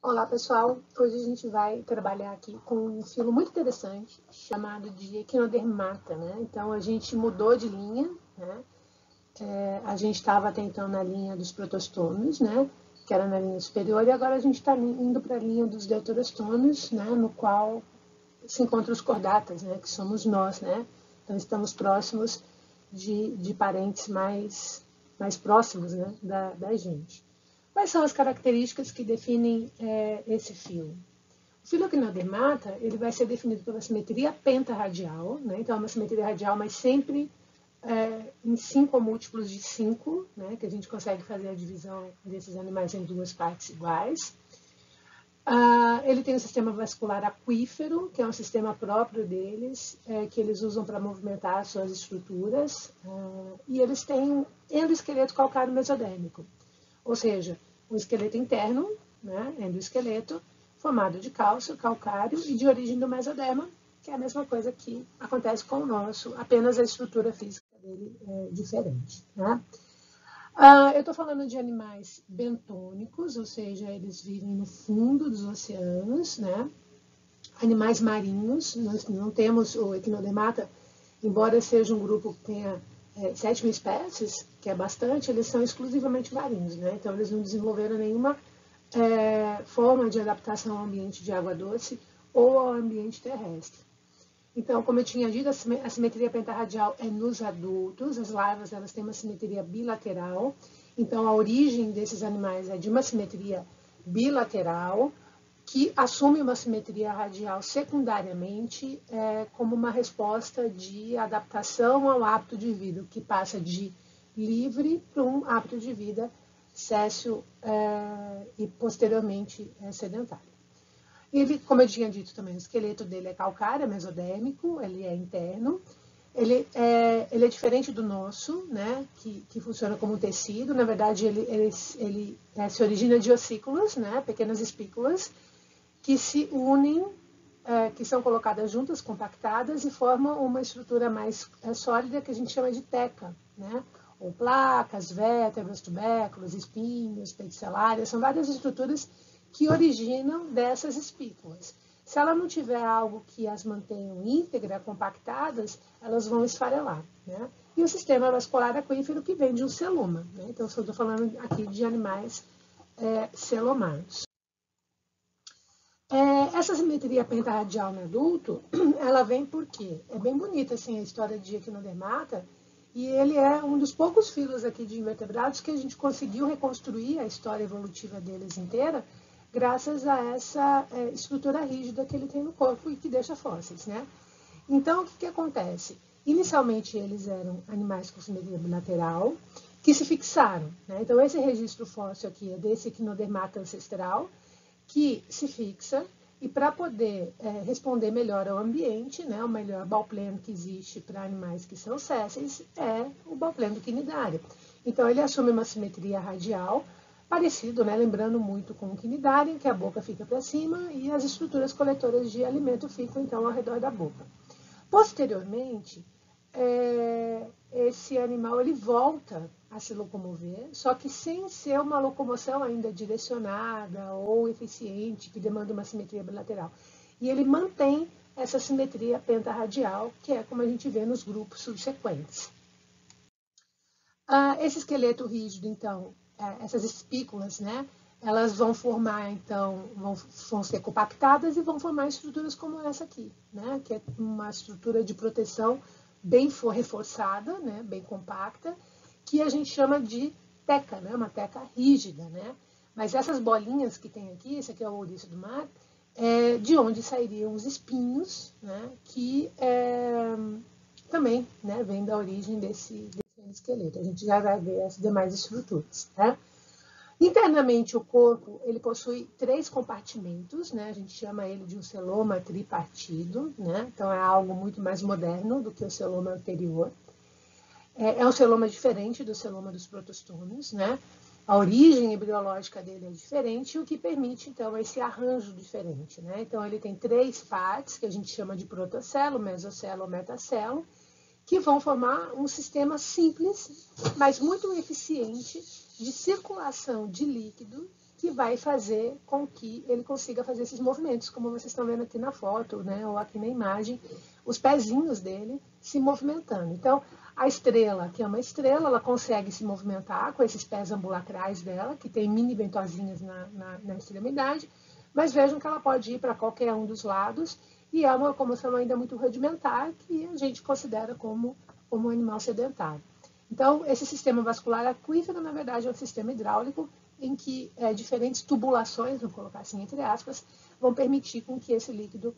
Olá pessoal, hoje a gente vai trabalhar aqui com um filo muito interessante chamado de equinodermata, né? Então a gente mudou de linha, né? A gente estava até então na linha dos protostômios, né? Que era na linha superior, e agora a gente está indo para a linha dos deuterostômios, né? No qual se encontram os cordatas, né? Que somos nós, né? Então estamos próximos de parentes mais próximos, né? da gente. Quais são as características que definem esse filo? O filo equinodermata ele vai ser definido pela simetria pentarradial, né? Então é uma simetria radial, mas sempre em 5 ou múltiplos de 5, né? Que a gente consegue fazer a divisão desses animais em duas partes iguais. Ele tem um sistema vascular aquífero, que é um sistema próprio deles, que eles usam para movimentar suas estruturas, e eles têm um endoesqueleto calcário mesodérmico. Ou seja, um esqueleto interno, né, endoesqueleto, formado de cálcio, calcário e de origem do mesoderma, que é a mesma coisa que acontece com o nosso, apenas a estrutura física dele é diferente. Né? Eu estou falando de animais bentônicos, ou seja, eles vivem no fundo dos oceanos, né? Animais marinhos, nós não temos o equinodermata, embora seja um grupo que tenha 7.000 espécies, que é bastante, eles são exclusivamente marinhos, né? Então eles não desenvolveram nenhuma forma de adaptação ao ambiente de água doce ou ao ambiente terrestre. Então, como eu tinha dito, a simetria pentarradial é nos adultos, as larvas elas têm uma simetria bilateral, então a origem desses animais é de uma simetria bilateral, que assume uma simetria radial secundariamente como uma resposta de adaptação ao hábito de vida, que passa de livre para um hábito de vida céssio e posteriormente sedentário. Ele, como eu tinha dito também, o esqueleto dele é calcário, é mesodérmico, ele é interno. Ele é diferente do nosso, né, que funciona como um tecido. Na verdade, ele se origina de ossículos, né, pequenas espículas, que se unem, que são colocadas juntas, compactadas, e formam uma estrutura mais sólida que a gente chama de teca, né? Ou placas, vértebras, tubérculos, espinhos, peticelárias, são várias estruturas que originam dessas espículas. Se ela não tiver algo que as mantenham íntegra, compactadas, elas vão esfarelar, né? E o sistema vascular aquífero que vem de um celoma, né? Então, eu estou falando aqui de animais celomados. Essa simetria pentarradial no adulto, ela vem porque é bem bonita assim, a história de equinodermata, e ele é um dos poucos filos aqui de invertebrados que a gente conseguiu reconstruir a história evolutiva deles inteira, graças a essa estrutura rígida que ele tem no corpo e que deixa fósseis, né? Então, o que acontece? Inicialmente, eles eram animais com simetria bilateral, que se fixaram, né? Então, esse registro fóssil aqui é desse equinodermata ancestral, que se fixa, e para poder responder melhor ao ambiente, né, o melhor baupleno que existe para animais que são sésseis é o baupleno quinidário. Então, ele assume uma simetria radial, parecido, né, lembrando muito com o quinidário, que a boca fica para cima e as estruturas coletoras de alimento ficam, então, ao redor da boca. Posteriormente, esse animal ele volta a se locomover, só que sem ser uma locomoção ainda direcionada ou eficiente, que demanda uma simetria bilateral. E ele mantém essa simetria pentarradial, que é como a gente vê nos grupos subsequentes. Esse esqueleto rígido, então, essas espículas, né, elas vão formar, então, vão ser compactadas e vão formar estruturas como essa aqui, né, que é uma estrutura de proteção bem reforçada, né, bem compacta, que a gente chama de teca, né, uma teca rígida, né. Mas essas bolinhas que tem aqui, esse aqui é o ouriço do mar, de onde sairiam os espinhos, né, que também, né, vem da origem desse esqueleto. A gente já vai ver as demais estruturas, né. Internamente, o corpo ele possui 3 compartimentos, né? A gente chama ele de um celoma tripartido, né? Então é algo muito mais moderno do que o celoma anterior. É um celoma diferente do celoma dos protostômios, né? A origem embriológica dele é diferente, o que permite, então, esse arranjo diferente, né? Então, ele tem 3 partes, que a gente chama de protocelo, mesocelo, metacelo, que vão formar um sistema simples, mas muito eficiente, de circulação de líquido que vai fazer com que ele consiga fazer esses movimentos, como vocês estão vendo aqui na foto, né, ou aqui na imagem, os pezinhos dele se movimentando. Então, a estrela, que é uma estrela, ela consegue se movimentar com esses pés ambulacrais dela, que tem mini ventosinhas na extremidade, mas vejam que ela pode ir para qualquer um dos lados, e é uma locomoção ainda muito rudimentar, que a gente considera como um animal sedentário. Então, esse sistema vascular aquífero, na verdade, é um sistema hidráulico em que diferentes tubulações, vou colocar assim entre aspas, vão permitir com que esse líquido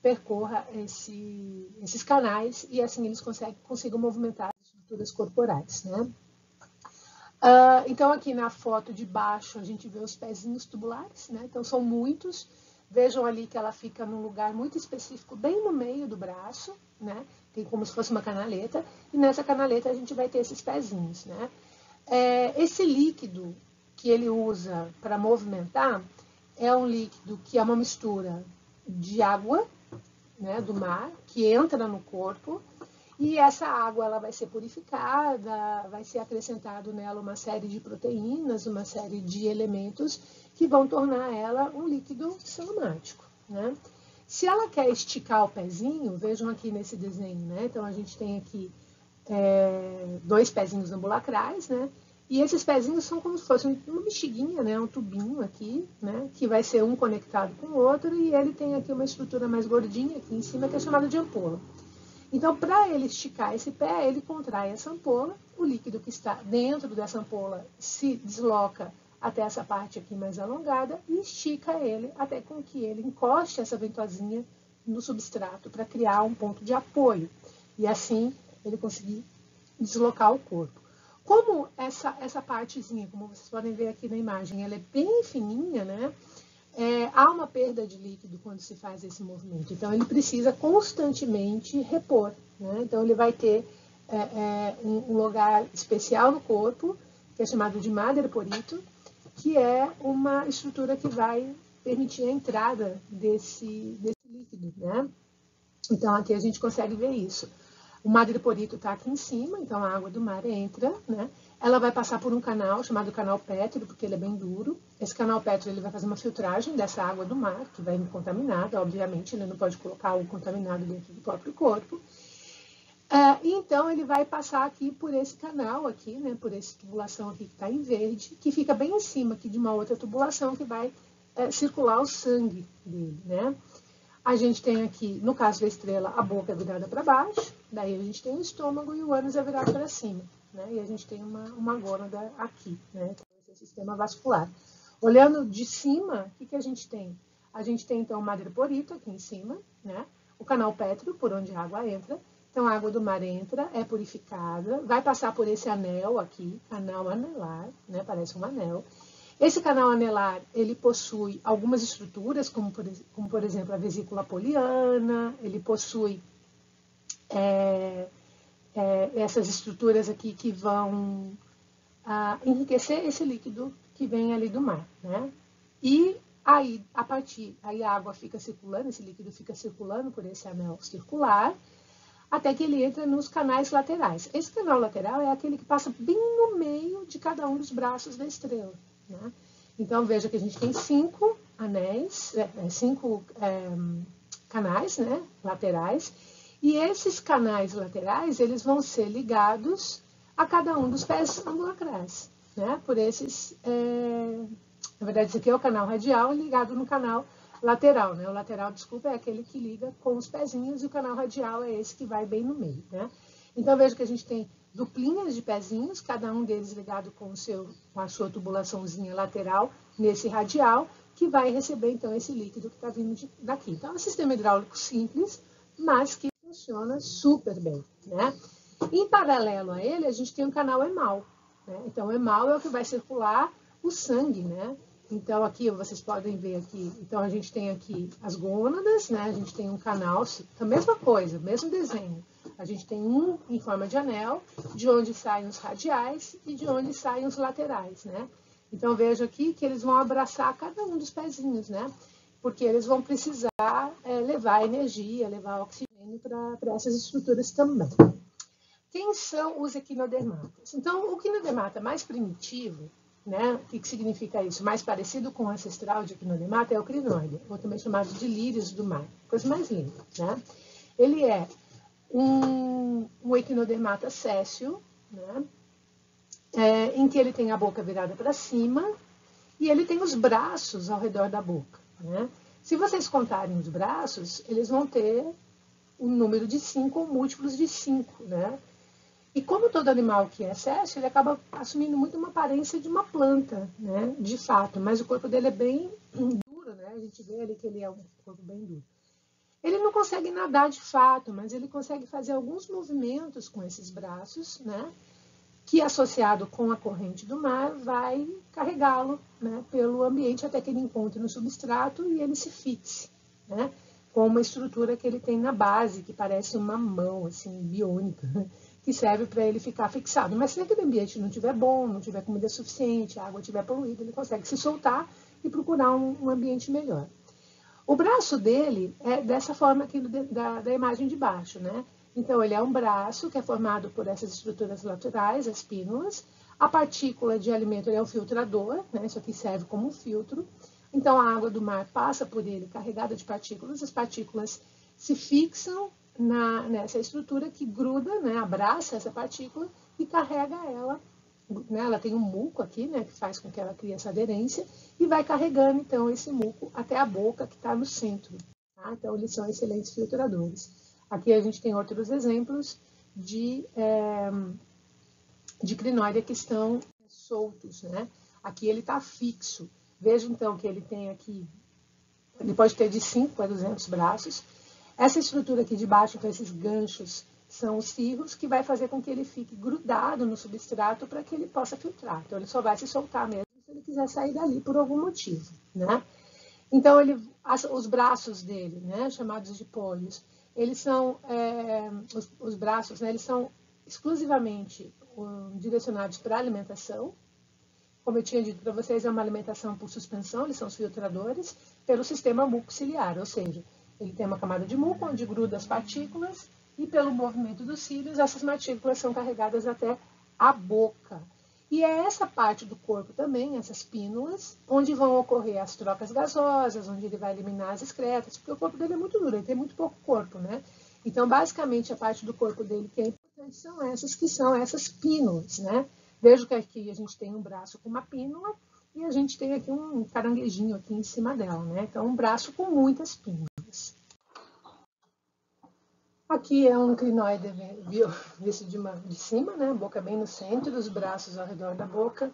percorra esses canais e assim eles consigam movimentar as estruturas corporais, né? Então, aqui na foto de baixo, a gente vê os pezinhos tubulares, né? Então, são muitos. Vejam ali que ela fica num lugar muito específico, bem no meio do braço, né? Tem como se fosse uma canaleta, e nessa canaleta a gente vai ter esses pezinhos, né? Esse líquido que ele usa para movimentar é um líquido que é uma mistura de água, né, do mar, que entra no corpo, e essa água ela vai ser purificada, vai ser acrescentado nela uma série de proteínas, uma série de elementos que vão tornar ela um líquido cinemático, né? Se ela quer esticar o pezinho, vejam aqui nesse desenho, né? Então a gente tem aqui dois pezinhos ambulacrais, né? E esses pezinhos são como se fosse uma bexiguinha, né? Um tubinho aqui, né? Que vai ser um conectado com o outro, e ele tem aqui uma estrutura mais gordinha aqui em cima, que é chamada de ampola. Então, para ele esticar esse pé, ele contrai essa ampola, o líquido que está dentro dessa ampola se desloca até essa parte aqui mais alongada e estica ele até com que ele encoste essa ventosinha no substrato para criar um ponto de apoio. E assim ele conseguir deslocar o corpo. Como essa partezinha, como vocês podem ver aqui na imagem, ela é bem fininha, né? Há uma perda de líquido quando se faz esse movimento. Então, ele precisa constantemente repor, né? Então, ele vai ter um lugar especial no corpo, que é chamado de madreporito, que é uma estrutura que vai permitir a entrada desse líquido, né? Então, aqui a gente consegue ver isso. O madreporito está aqui em cima, então a água do mar entra, né? Ela vai passar por um canal chamado canal pétreo, porque ele é bem duro. Esse canal pétreo ele vai fazer uma filtragem dessa água do mar, que vai contaminada, obviamente, ele não pode colocar o contaminado dentro do próprio corpo. Então, ele vai passar aqui por esse canal aqui, né? Por essa tubulação aqui que está em verde, que fica bem em cima aqui de uma outra tubulação que vai circular o sangue dele, né? A gente tem aqui, no caso da estrela, a boca virada para baixo, daí a gente tem o estômago e o ânus é virado para cima, né? E a gente tem uma gônada aqui, né? Esse é o sistema vascular. Olhando de cima, o que a gente tem? A gente tem, então, o madreporito aqui em cima, né? O canal pétreo, por onde a água entra. Então, a água do mar entra, é purificada, vai passar por esse anel aqui, canal anelar, né? Parece um anel. Esse canal anelar, ele possui algumas estruturas, como por exemplo a vesícula poliana, ele possui essas estruturas aqui que vão enriquecer esse líquido que vem ali do mar, né? E aí, aí a água fica circulando, esse líquido fica circulando por esse anel circular, até que ele entra nos canais laterais. Esse canal lateral é aquele que passa bem no meio de cada um dos braços da estrela, né? Então, veja que a gente tem 5 anéis, 5 canais, né, laterais, e esses canais laterais, eles vão ser ligados a cada um dos pés ambulacrais, né, por esses, na verdade, esse aqui é o canal radial ligado no canal lateral, né, o lateral, desculpa, é aquele que liga com os pezinhos, e o canal radial é esse que vai bem no meio, né. Então, veja que a gente tem duplinhas de pezinhos, cada um deles ligado com a sua tubulaçãozinha lateral nesse radial, que vai receber, então, esse líquido que está vindo daqui. Então, é um sistema hidráulico simples, mas que funciona super bem, né? Em paralelo a ele, a gente tem um canal hemal, né? Então, o hemal é o que vai circular o sangue, né? Então, aqui, vocês podem ver aqui, então, a gente tem aqui as gônadas, né? A gente tem um canal, a mesma coisa, mesmo desenho. A gente tem um em forma de anel, de onde saem os radiais e de onde saem os laterais, né? Então, veja aqui que eles vão abraçar cada um dos pezinhos, né? Porque eles vão precisar levar energia, levar oxigênio para essas estruturas também. Quem são os equinodermatas? Então, o equinodermata mais primitivo, né? O que significa isso? Mais parecido com o ancestral de Equinodermata é o crinoide, ou também chamado de lírios do mar. Coisa mais linda, né? Ele é um Equinodermata séssil, né? Em que ele tem a boca virada para cima e ele tem os braços ao redor da boca, né? Se vocês contarem os braços, eles vão ter um número de 5 ou múltiplos de 5, né? E como todo animal que é séssil, ele acaba assumindo muito uma aparência de uma planta, né? De fato, mas o corpo dele é bem duro, né? A gente vê ali que ele é um corpo bem duro. Ele não consegue nadar de fato, mas ele consegue fazer alguns movimentos com esses braços, né? Que associado com a corrente do mar vai carregá-lo, né, pelo ambiente até que ele encontre no substrato e ele se fixe, né, com uma estrutura que ele tem na base, que parece uma mão assim, biônica, né, que serve para ele ficar fixado. Mas se aquele ambiente não estiver bom, não tiver comida suficiente, a água estiver poluída, ele consegue se soltar e procurar um ambiente melhor. O braço dele é dessa forma aqui da imagem de baixo, né? Então, ele é um braço que é formado por essas estruturas laterais, as pínulas. A partícula de alimento é um filtrador, né? Isso aqui serve como um filtro. Então, a água do mar passa por ele carregada de partículas. As partículas se fixam nessa estrutura que gruda, né? Abraça essa partícula e carrega ela. Né? Ela tem um muco aqui, né? Que faz com que ela crie essa aderência e vai carregando, então, esse muco até a boca que está no centro. Tá? Então, eles são excelentes filtradores. Aqui a gente tem outros exemplos de crinoide que estão soltos, né? Aqui ele está fixo. Veja então que ele tem aqui, ele pode ter de 5 a 200 braços. Essa estrutura aqui de baixo, então esses ganchos, são os cirros que vai fazer com que ele fique grudado no substrato para que ele possa filtrar. Então ele só vai se soltar mesmo se ele quiser sair dali por algum motivo, né? Então os braços dele, né, chamados de pólios, eles são, os braços, né, eles são exclusivamente direcionados para a alimentação. Como eu tinha dito para vocês, é uma alimentação por suspensão, eles são os filtradores, pelo sistema mucociliar, ou seja, ele tem uma camada de muco onde gruda as partículas e pelo movimento dos cílios, essas partículas são carregadas até a boca. E é essa parte do corpo também, essas pínulas, onde vão ocorrer as trocas gasosas, onde ele vai eliminar as excretas, porque o corpo dele é muito duro, ele tem muito pouco corpo, né? Então, basicamente, a parte do corpo dele que é importante são essas pínulas, né? Vejo que aqui a gente tem um braço com uma pínula e a gente tem aqui um caranguejinho aqui em cima dela, né? Então, um braço com muitas pínulas. Aqui é um crinoide visto de cima, né? Boca bem no centro, os braços ao redor da boca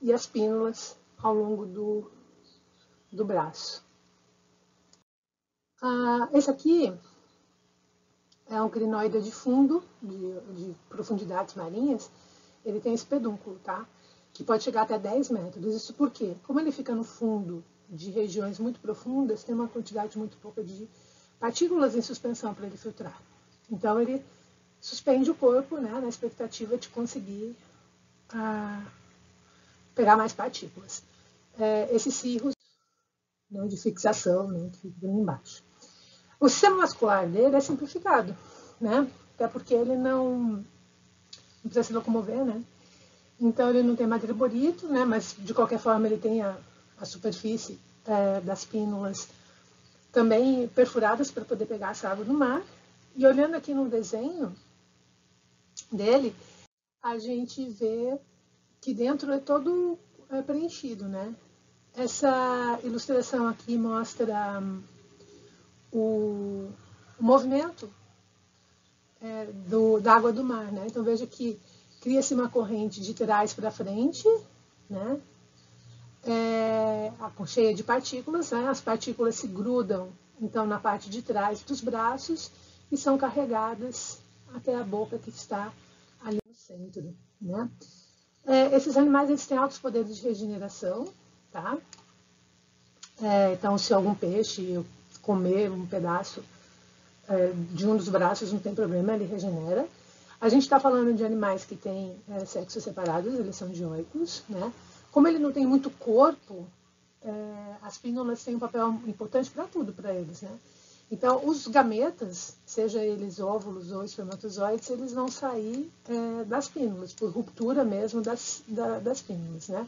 e as pínulas ao longo do braço. Esse aqui é um crinoide de fundo, de profundidades marinhas. Ele tem esse pedúnculo, tá? Que pode chegar até 10 metros. Isso por quê? Como ele fica no fundo de regiões muito profundas, tem uma quantidade muito pouca de partículas em suspensão para ele filtrar. Então, ele suspende o corpo, né, na expectativa de conseguir pegar mais partículas. Esses cirros, né, de fixação, né, que ficam embaixo. O sistema vascular dele é simplificado, né, até porque ele não precisa se locomover, né. Então, ele não tem madreborito, né, mas de qualquer forma ele tem a superfície das pínulas também perfuradas para poder pegar essa água do mar. E olhando aqui no desenho dele, a gente vê que dentro é todo preenchido, né? Essa ilustração aqui mostra o movimento da água do mar, né? Então veja que cria-se uma corrente de trás para frente, né? Cheia de partículas, né? As partículas se grudam então na parte de trás dos braços e são carregadas até a boca que está ali no centro, né? Esses animais eles têm altos poderes de regeneração, tá? Então, se algum peixe comer um pedaço de um dos braços, não tem problema, ele regenera. A gente está falando de animais que têm sexos separados, eles são dioicos, né? Como ele não tem muito corpo, as pínulas têm um papel importante para tudo para eles, né? Então, os gametas, seja eles óvulos ou espermatozoides, eles vão sair das pínulas, por ruptura mesmo das pínulas, né?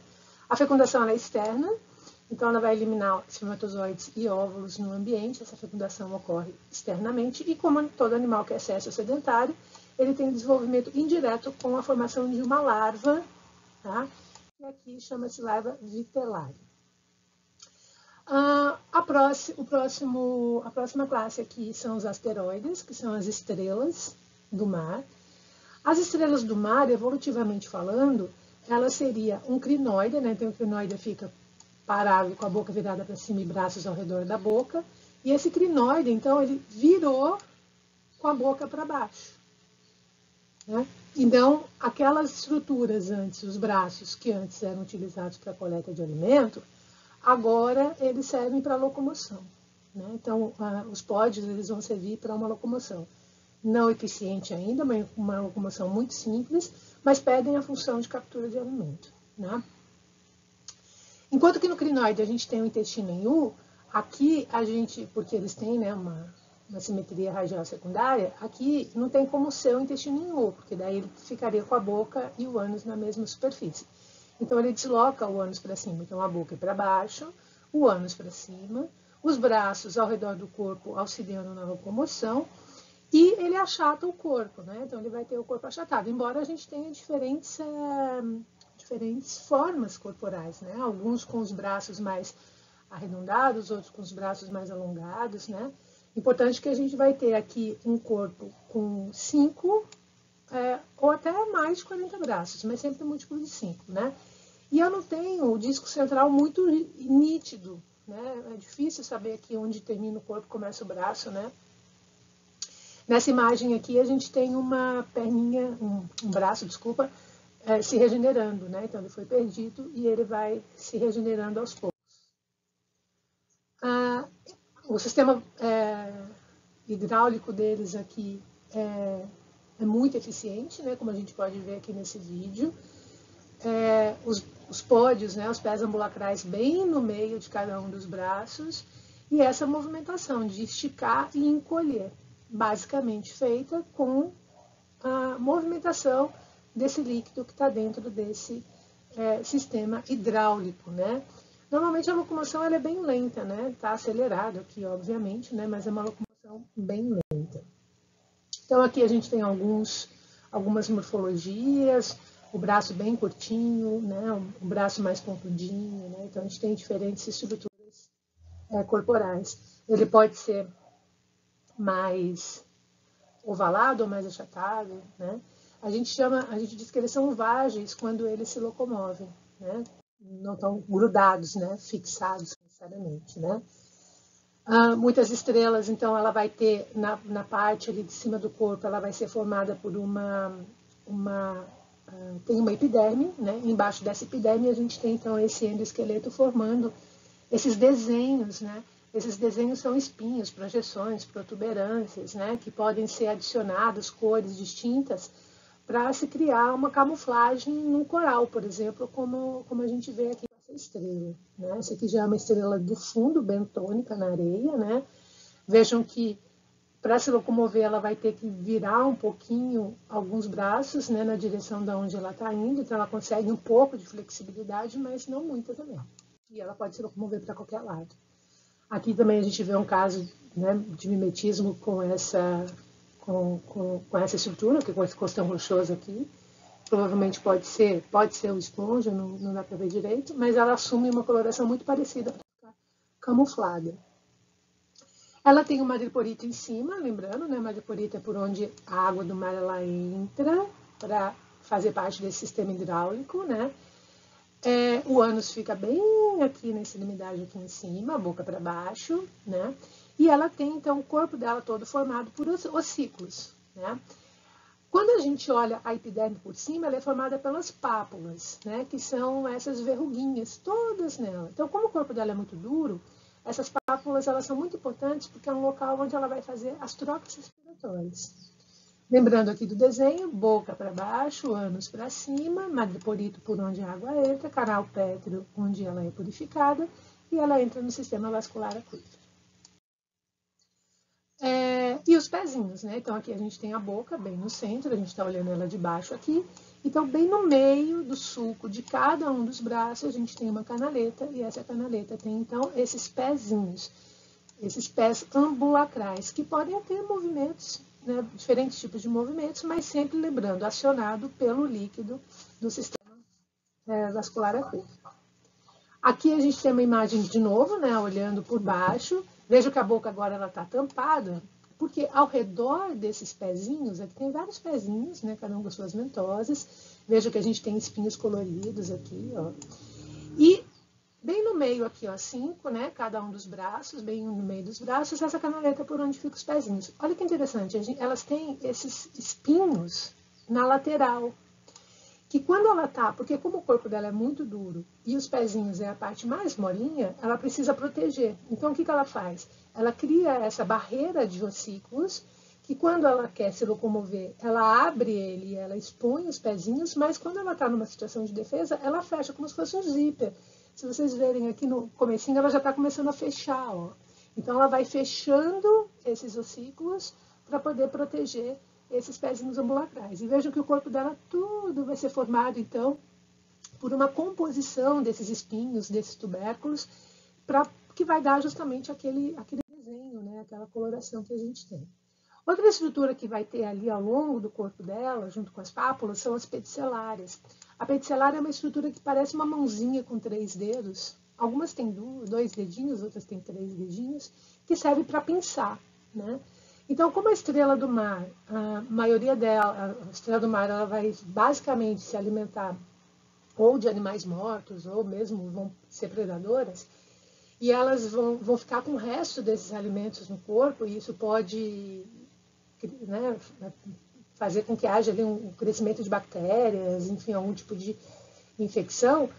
A fecundação ela é externa, então ela vai eliminar espermatozoides e óvulos no ambiente, essa fecundação ocorre externamente, e como todo animal que é sexo-sedentário, ele tem desenvolvimento indireto com a formação de uma larva, tá? E aqui chama-se larva vitelária. A próxima classe aqui são os asteroides, que são as estrelas do mar. As estrelas do mar, evolutivamente falando, ela seria um crinoide, né? Então o crinoide fica parado com a boca virada para cima e braços ao redor da boca. E esse crinoide, então, ele virou com a boca para baixo, né? Então, aquelas estruturas antes, os braços que antes eram utilizados para a coleta de alimento, agora eles servem para locomoção, né? Então, os pódios eles vão servir para uma locomoção não eficiente ainda, uma locomoção muito simples, mas pedem a função de captura de alimento, né? Enquanto que no crinoide a gente tem o intestino em U, aqui a gente, porque eles têm, né, uma simetria radial secundária, aqui não tem como ser o intestino em U, porque daí ele ficaria com a boca e o ânus na mesma superfície. Então ele desloca o ânus para cima, então a boca é para baixo, o ânus para cima, os braços ao redor do corpo auxiliando na locomoção, e ele achata o corpo, né? Então ele vai ter o corpo achatado, embora a gente tenha diferentes formas corporais, né? Alguns com os braços mais arredondados, outros com os braços mais alongados, né? Importante que a gente vai ter aqui um corpo com 5 ou até mais de 40 braços, mas sempre múltiplo de 5, né? E eu não tenho o disco central muito nítido, né? É difícil saber aqui onde termina o corpo, começa o braço, né? Nessa imagem aqui a gente tem uma perninha, um braço, desculpa, se regenerando, né? Então ele foi perdido e ele vai se regenerando aos poucos. O sistema hidráulico deles aqui é muito eficiente, né? Como a gente pode ver aqui nesse vídeo. Os pódios, né? Os pés ambulacrais bem no meio de cada um dos braços, e essa movimentação de esticar e encolher, basicamente feita com a movimentação desse líquido que está dentro desse sistema hidráulico, né? Normalmente a locomoção ela é bem lenta, né? Está acelerado aqui, obviamente, né? Mas é uma locomoção bem lenta. Então aqui a gente tem algumas morfologias, o braço bem curtinho, né? O braço mais pontudinho, né? Então a gente tem diferentes estruturas corporais. Ele pode ser mais ovalado ou mais achatado, né? A gente diz que eles são vágeis quando eles se locomovem, né? Não estão grudados, né? Fixados necessariamente, né? Muitas estrelas, então, ela vai ter na parte ali de cima do corpo, ela vai ser formada por tem uma epiderme, né? Embaixo dessa epiderme a gente tem então esse endoesqueleto formando esses desenhos, né? Esses desenhos são espinhos, projeções, protuberâncias, né? Que podem ser adicionadas cores distintas para se criar uma camuflagem no coral, por exemplo, como a gente vê aqui com essa estrela, né? Essa aqui já é uma estrela do fundo, bentônica na areia, né? Vejam que para se locomover ela vai ter que virar um pouquinho alguns braços, né, na direção de onde ela está indo, então ela consegue um pouco de flexibilidade, mas não muita também. E ela pode se locomover para qualquer lado. Aqui também a gente vê um caso, né, de mimetismo com essa estrutura, com esse costão rochoso aqui. Provavelmente pode ser o esponja, não dá para ver direito, mas ela assume uma coloração muito parecida para ficar camuflada. Ela tem o madreporito em cima, lembrando, né? O madreporito é por onde a água do mar ela entra para fazer parte desse sistema hidráulico, né? O ânus fica bem aqui na extremidade aqui em cima, a boca para baixo, né? E ela tem, então, o corpo dela todo formado por ossículos, né? Quando a gente olha a epiderme por cima, ela é formada pelas pápulas, né? Que são essas verruguinhas, todas nela. Então, como o corpo dela é muito duro, essas pápulas elas são muito importantes porque é um local onde ela vai fazer as trocas respiratórias. Lembrando aqui do desenho, boca para baixo, ânus para cima, madreporito por onde a água entra, canal pétreo onde ela é purificada e ela entra no sistema vascular aquífero. E os pezinhos, né? Então aqui a gente tem a boca bem no centro, a gente está olhando ela de baixo aqui, Então, bem no meio do sulco de cada um dos braços, a gente tem uma canaleta, e essa canaleta tem, então, esses pezinhos, esses pés ambulacrais, que podem ter movimentos, né, diferentes tipos de movimentos, mas sempre lembrando, acionado pelo líquido do sistema vascular aquífero. Aqui a gente tem uma imagem de novo, né, olhando por baixo. Veja que a boca agora está tampada, porque ao redor desses pezinhos, aqui tem vários pezinhos, né, cada um com suas ventosas. Veja que a gente tem espinhos coloridos aqui, ó. E bem no meio aqui, ó, 5, né, cada um dos braços, bem no meio dos braços, essa canaleta por onde ficam os pezinhos. Olha que interessante, elas têm esses espinhos na lateral, que quando ela tá, porque como o corpo dela é muito duro e os pezinhos é a parte mais molinha, ela precisa proteger. Então o que ela faz? Ela cria essa barreira de ossículos, que quando ela quer se locomover, ela abre ele, ela expõe os pezinhos, mas quando ela está numa situação de defesa, ela fecha como se fosse um zíper. Se vocês verem aqui no comecinho, ela já está começando a fechar, ó. Então ela vai fechando esses ossículos para poder proteger esses pezinhos ambulacrais. E vejam que o corpo dela tudo vai ser formado, então, por uma composição desses espinhos, desses tubérculos, que vai dar justamente aquele desenho, né, aquela coloração que a gente tem. Outra estrutura que vai ter ali ao longo do corpo dela, junto com as pápulas, são as pedicelárias. A pedicelária é uma estrutura que parece uma mãozinha com 3 dedos. Algumas têm 2 dedinhos, outras têm 3 dedinhos, que serve para pinçar, né? Então, como a estrela do mar, a maioria dela, a estrela do mar, ela vai basicamente se alimentar ou de animais mortos, ou mesmo vão ser predadoras, e elas vão ficar com o resto desses alimentos no corpo, e isso pode, né, fazer com que haja ali um crescimento de bactérias, enfim, algum tipo de infecção.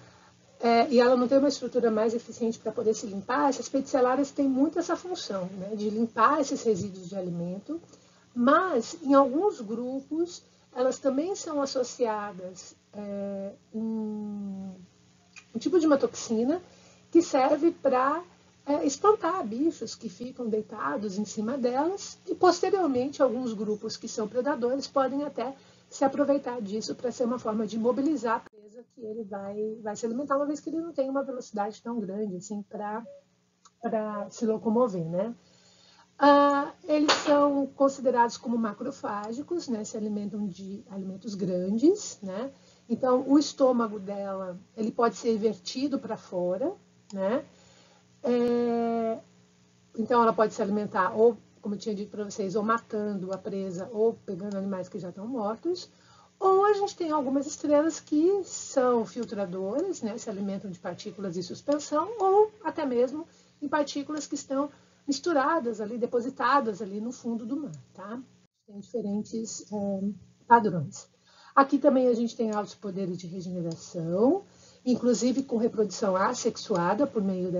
E ela não tem uma estrutura mais eficiente para poder se limpar. Essas pedicelárias têm muito essa função, né, de limpar esses resíduos de alimento, mas em alguns grupos elas também são associadas um tipo de uma toxina que serve para espantar bichos que ficam deitados em cima delas, e posteriormente alguns grupos que são predadores podem até se aproveitar disso para ser uma forma de mobilizar a presa que ele vai se alimentar, uma vez que ele não tem uma velocidade tão grande assim para se locomover, né? Eles são considerados como macrofágicos, né? Se alimentam de alimentos grandes, né? Então o estômago dela ele pode ser vertido para fora, né? Então ela pode se alimentar ou, como eu tinha dito para vocês, ou matando a presa ou pegando animais que já estão mortos. Ou a gente tem algumas estrelas que são filtradoras, né, se alimentam de partículas de suspensão, ou até mesmo em partículas que estão misturadas ali, depositadas ali no fundo do mar, tá? Tem diferentes padrões. Aqui também a gente tem altos poderes de regeneração, inclusive com reprodução assexuada por meio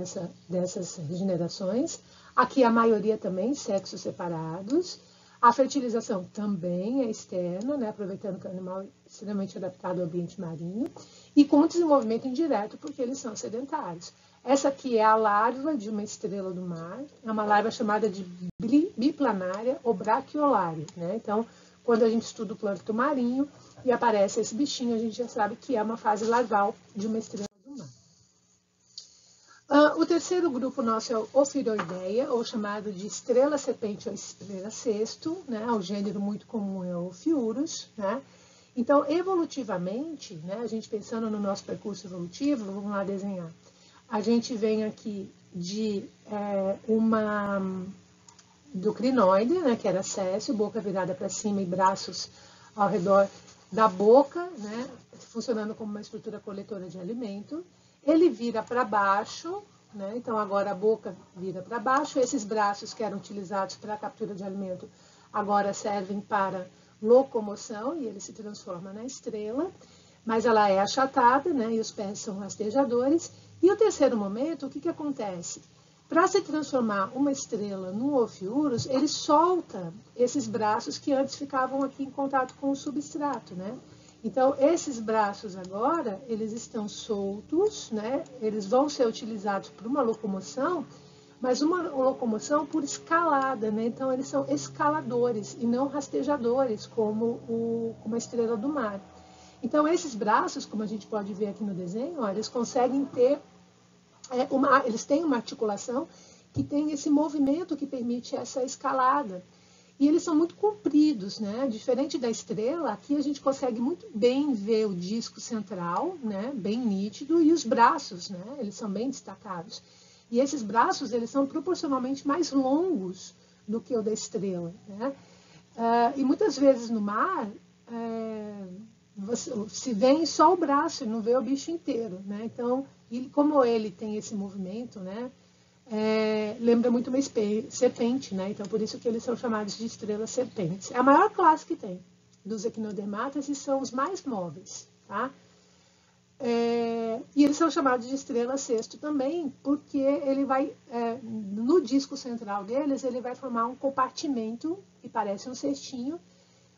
dessas regenerações. Aqui a maioria também sexos separados. A fertilização também é externa, né, aproveitando que o animal é extremamente adaptado ao ambiente marinho, e com desenvolvimento indireto, porque eles são sedentários. Essa aqui é a larva de uma estrela do mar, é uma larva chamada de biplanária ou brachiolária, né? Então, quando a gente estuda o plâncton marinho e aparece esse bichinho, a gente já sabe que é uma fase larval de uma estrela do mar. O terceiro grupo nosso é o Ophiroidea, ou chamado de estrela serpente ou estrela cesto, né? O gênero muito comum é o Ophiurus, né? Então, evolutivamente, né, a gente pensando no nosso percurso evolutivo, vamos lá desenhar. A gente vem aqui de do crinoide, né, que era céssio, boca virada para cima e braços ao redor da boca, né, funcionando como uma estrutura coletora de alimento. Ele vira para baixo, né, então agora a boca vira para baixo, esses braços que eram utilizados para a captura de alimento agora servem para locomoção e ele se transforma na estrela, mas ela é achatada, né, e os pés são rastejadores. E o terceiro momento, o que acontece? Para se transformar uma estrela num Ophiurus, ele solta esses braços que antes ficavam aqui em contato com o substrato, né? Então, esses braços agora, eles estão soltos, né? Eles vão ser utilizados para uma locomoção, mas uma locomoção por escalada, né? Então, eles são escaladores e não rastejadores, como a estrela do mar. Então, esses braços, como a gente pode ver aqui no desenho, ó, eles conseguem ter, eles têm uma articulação que tem esse movimento que permite essa escalada. E eles são muito compridos, né? Diferente da estrela, aqui a gente consegue muito bem ver o disco central, né? Bem nítido, e os braços, né? Eles são bem destacados. E esses braços, eles são proporcionalmente mais longos do que o da estrela, né? E muitas vezes no mar, se vê só o braço, não vê o bicho inteiro, né? Então, como ele tem esse movimento, né? Lembra muito uma serpente, né? Então, por isso que eles são chamados de estrelas serpentes. É a maior classe que tem dos equinodermatas e são os mais móveis, tá? E eles são chamados de estrela cesto também, porque ele vai, no disco central deles, ele vai formar um compartimento que parece um cestinho,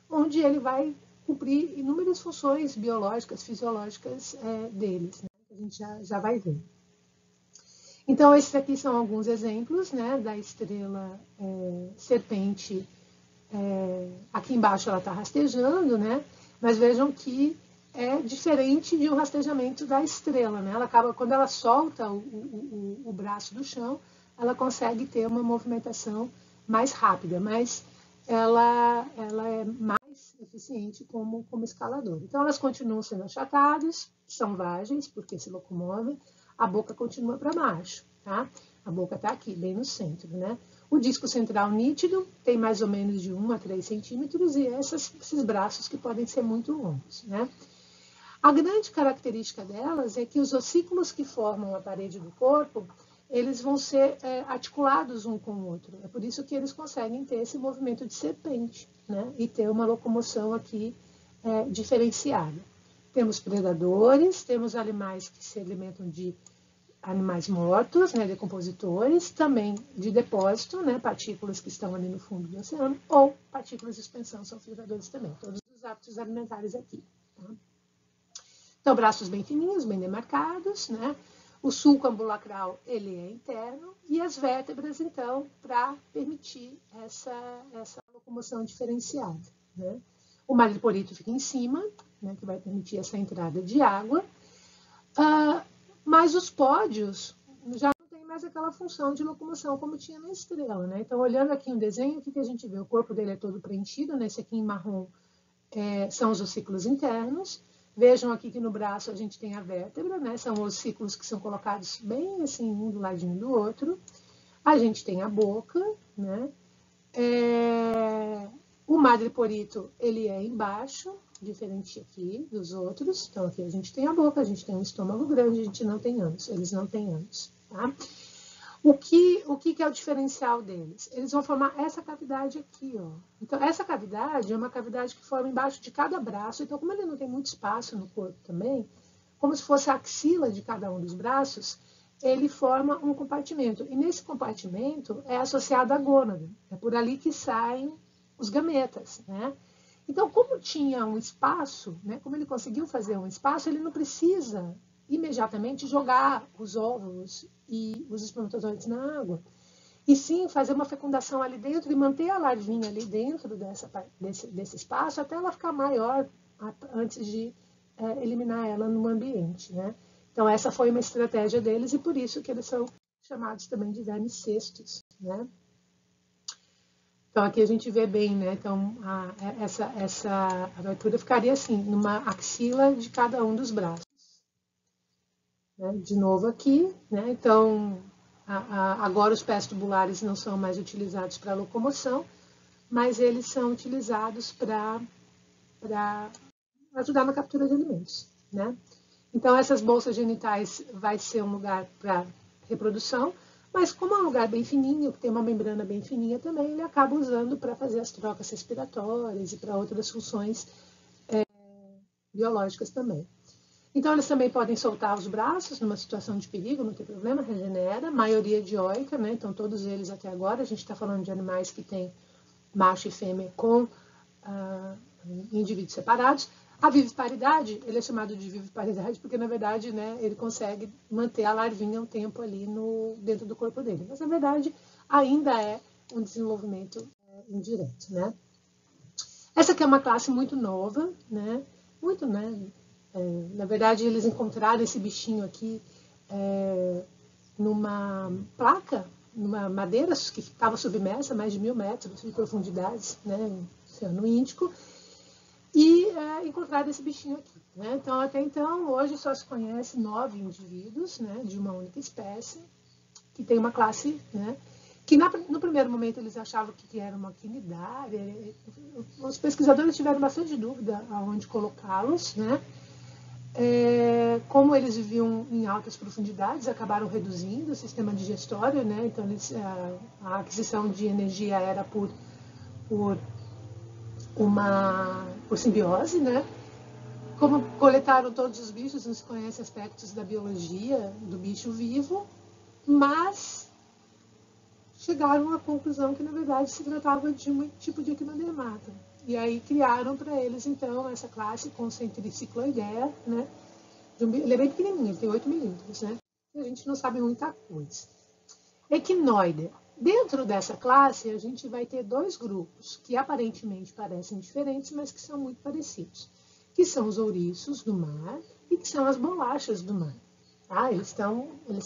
onde ele vai cumprir inúmeras funções biológicas, fisiológicas deles, né? A gente já vai ver. Então, esses aqui são alguns exemplos, né, da estrela serpente. Aqui embaixo ela está rastejando, né? Mas vejam que é diferente de um rastejamento da estrela, né? Ela acaba, quando ela solta o braço do chão, ela consegue ter uma movimentação mais rápida, mas ela é mais eficiente como escaladora. Então, elas continuam sendo achatadas, são vágeis, porque se locomovem, a boca continua para baixo, tá? A boca está aqui, bem no centro, né? O disco central nítido tem mais ou menos de 1 a 3 centímetros e esses braços que podem ser muito longos, né? A grande característica delas é que os ossículos que formam a parede do corpo, eles vão ser articulados um com o outro. É por isso que eles conseguem ter esse movimento de serpente, né? E ter uma locomoção aqui diferenciada. Temos predadores, temos animais que se alimentam de animais mortos, né, decompositores, também de depósito, né, partículas que estão ali no fundo do oceano, ou partículas de suspensão, são filtradores também, todos os hábitos alimentares aqui. Tá? Então, braços bem fininhos, bem demarcados, né? O sulco ambulacral, ele é interno, e as vértebras, então, para permitir essa locomoção diferenciada, né? O madreporito fica em cima, né, que vai permitir essa entrada de água, mas os pódios já não tem mais aquela função de locomoção como tinha na estrela, né? Então, olhando aqui no desenho, o que a gente vê? O corpo dele é todo preenchido, nesse aqui em marrom são os ossículos internos. Vejam aqui que no braço a gente tem a vértebra, né? São ossículos que são colocados bem assim, um do ladinho do outro. A gente tem a boca, né? O madreporito, ele é embaixo, diferente aqui dos outros. Então, aqui a gente tem a boca, a gente tem um estômago grande, a gente não tem ânus, eles não têm ânus, tá? O que é o diferencial deles? Eles vão formar essa cavidade aqui, ó. Então, essa cavidade é uma cavidade que forma embaixo de cada braço. Então, como ele não tem muito espaço no corpo também, como se fosse a axila de cada um dos braços, ele forma um compartimento. E nesse compartimento é associado à gônada. É por ali que saem os gametas, né? Então, como tinha um espaço, né, como ele conseguiu fazer um espaço, ele não precisa imediatamente jogar os óvulos e os espermatozoides na água, e sim fazer uma fecundação ali dentro e manter a larvinha ali dentro desse espaço até ela ficar maior antes de eliminar ela no ambiente, né? Então, essa foi uma estratégia deles e por isso que eles são chamados também de vermes cestos, né? Então, aqui a gente vê bem, né? Então, essa abertura ficaria assim, numa axila de cada um dos braços. Né? De novo aqui, né? Então, agora os pés tubulares não são mais utilizados para locomoção, mas eles são utilizados para ajudar na captura de alimentos, né? Então, essas bolsas genitais vai ser um lugar para reprodução, mas como é um lugar bem fininho, que tem uma membrana bem fininha também, ele acaba usando para fazer as trocas respiratórias e para outras funções biológicas também. Então, eles também podem soltar os braços numa situação de perigo, não tem problema, regenera. Maioria dioica, né? Então, todos eles até agora, a gente está falando de animais que têm macho e fêmea com indivíduos separados. A viviparidade, ele é chamado de viviparidade porque, na verdade, né, ele consegue manter a larvinha um tempo ali dentro do corpo dele. Mas, na verdade, ainda é um desenvolvimento indireto, né? Essa aqui é uma classe muito nova, né? muito, né? Na verdade, eles encontraram esse bichinho aqui numa placa, numa madeira que estava submersa a mais de 1000 metros de profundidade, né, no Oceano Índico, e encontraram esse bichinho aqui. Né? Então, até então, hoje só se conhece 9 indivíduos, né, de uma única espécie, que tem uma classe, né, que no primeiro momento eles achavam que era uma quinidária. Os pesquisadores tiveram bastante dúvida aonde colocá-los, né? Como eles viviam em altas profundidades, acabaram reduzindo o sistema digestório, né? Então a aquisição de energia era por simbiose, né? Como coletaram todos os bichos, não se conhece aspectos da biologia do bicho vivo, mas chegaram à conclusão que, na verdade, se tratava de um tipo de equinodermata. E aí criaram para eles, então, essa classe concentricicloidea, né? Ele é bem pequenininho, ele tem 8 milímetros, né? E a gente não sabe muita coisa. Equinoide. Dentro dessa classe, a gente vai ter 2 grupos que aparentemente parecem diferentes, mas que são muito parecidos, que são os ouriços do mar e que são as bolachas do mar. Tá? Eles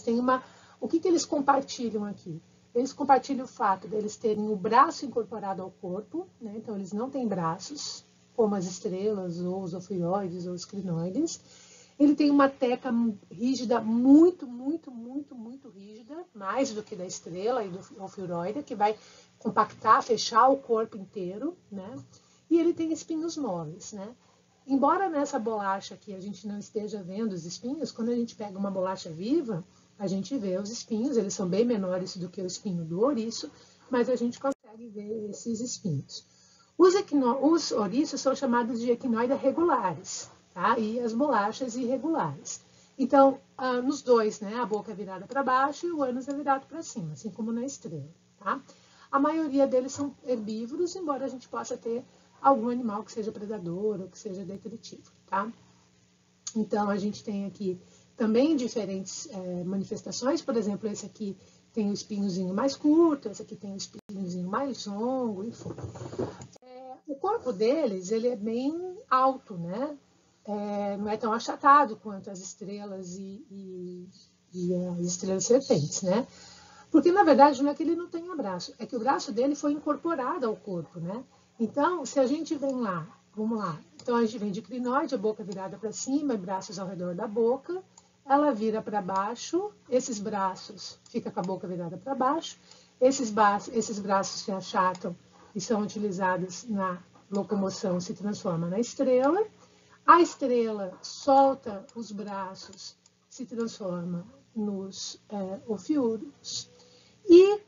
têm uma... O que eles compartilham aqui? Eles compartilham o fato de eles terem o braço incorporado ao corpo, né? Então eles não têm braços, como as estrelas, ou os ofiuroides, ou os crinoides. Ele tem uma teca rígida, muito rígida, mais do que da estrela e do ofiuroide, que vai compactar, fechar o corpo inteiro, né? E ele tem espinhos móveis, né? Embora nessa bolacha aqui a gente não esteja vendo os espinhos, quando a gente pega uma bolacha viva, a gente vê os espinhos, eles são bem menores do que o espinho do ouriço, mas a gente consegue ver esses espinhos. Os ouriços são chamados de equinoides regulares, tá? E as bolachas irregulares. Então, nos dois, né, a boca é virada para baixo e o ânus é virado para cima, assim como na estrela. Tá? A maioria deles são herbívoros, embora a gente possa ter algum animal que seja predador ou que seja detritivo. Tá? Então, a gente tem aqui também diferentes manifestações. Por exemplo, esse aqui tem o espinhozinho mais curto, esse aqui tem o espinhozinho mais longo, enfim. O corpo deles, ele é bem alto, né? Não é tão achatado quanto as estrelas e as estrelas serpentes, né? Porque, na verdade, não é que ele não tenha braço, é que o braço dele foi incorporado ao corpo, né? Então, se a gente vem lá, vamos lá, então a gente vem de crinoide, a boca virada para cima, braços ao redor da boca, ela vira para baixo, esses braços ficam com a boca virada para baixo, esses braços se achatam e são utilizados na locomoção, se transforma na estrela. A estrela solta os braços, se transforma nos ofiúrios. E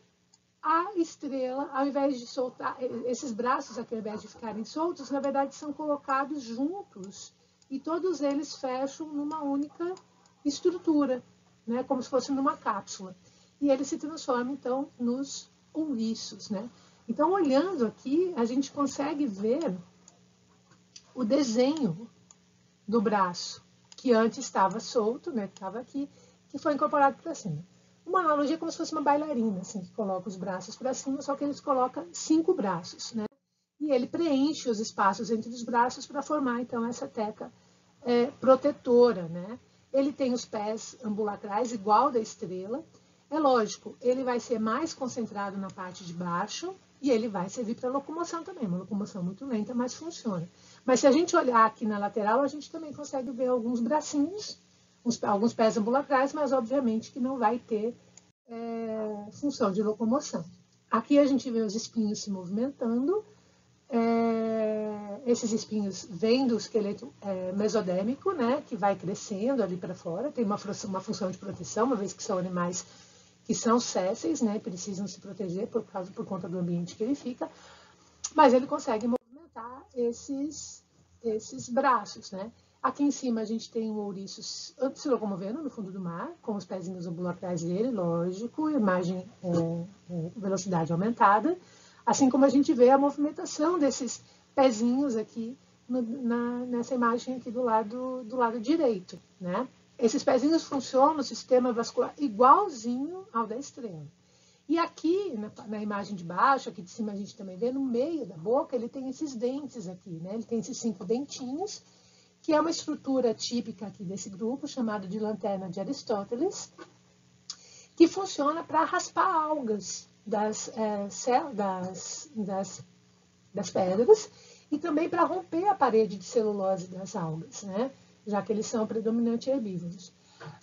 a estrela, ao invés de soltar, esses braços aqui, ao invés de ficarem soltos, na verdade são colocados juntos e todos eles fecham numa única estrutura, né, como se fosse numa cápsula. E ele se transforma, então, nos ouriços, né? Então, olhando aqui, a gente consegue ver o desenho do braço, que antes estava solto, né, que estava aqui, que foi incorporado para cima. Uma analogia como se fosse uma bailarina, assim, que coloca os braços para cima, só que eles colocam 5 braços, né? E ele preenche os espaços entre os braços para formar, então, essa teca protetora, né? Ele tem os pés ambulacrais, igual da estrela. É lógico, ele vai ser mais concentrado na parte de baixo e ele vai servir para locomoção também. Uma locomoção muito lenta, mas funciona. Mas se a gente olhar aqui na lateral, a gente também consegue ver alguns bracinhos, alguns pés ambulacrais, mas obviamente que não vai ter função de locomoção. Aqui a gente vê os espinhos se movimentando. Esses espinhos vêm do esqueleto mesodérmico, né, que vai crescendo ali para fora, tem uma função de proteção, uma vez que são animais que são sésseis, né, precisam se proteger por conta do ambiente que ele fica, mas ele consegue movimentar esses braços, né. Aqui em cima a gente tem o ouriço se locomovendo no fundo do mar, com os pezinhos ambulacrais dele, lógico, imagem velocidade aumentada, assim como a gente vê a movimentação desses pezinhos aqui nessa imagem aqui do lado direito, né? Esses pezinhos funcionam no sistema vascular igualzinho ao da estrela. E aqui, na imagem de baixo, aqui de cima a gente também vê, no meio da boca, ele tem esses dentes aqui, né? Ele tem esses 5 dentinhos, que é uma estrutura típica aqui desse grupo, chamada de lanterna de Aristóteles, que funciona para raspar algas das pedras e também para romper a parede de celulose das algas, né? Já que eles são predominantemente herbívoros.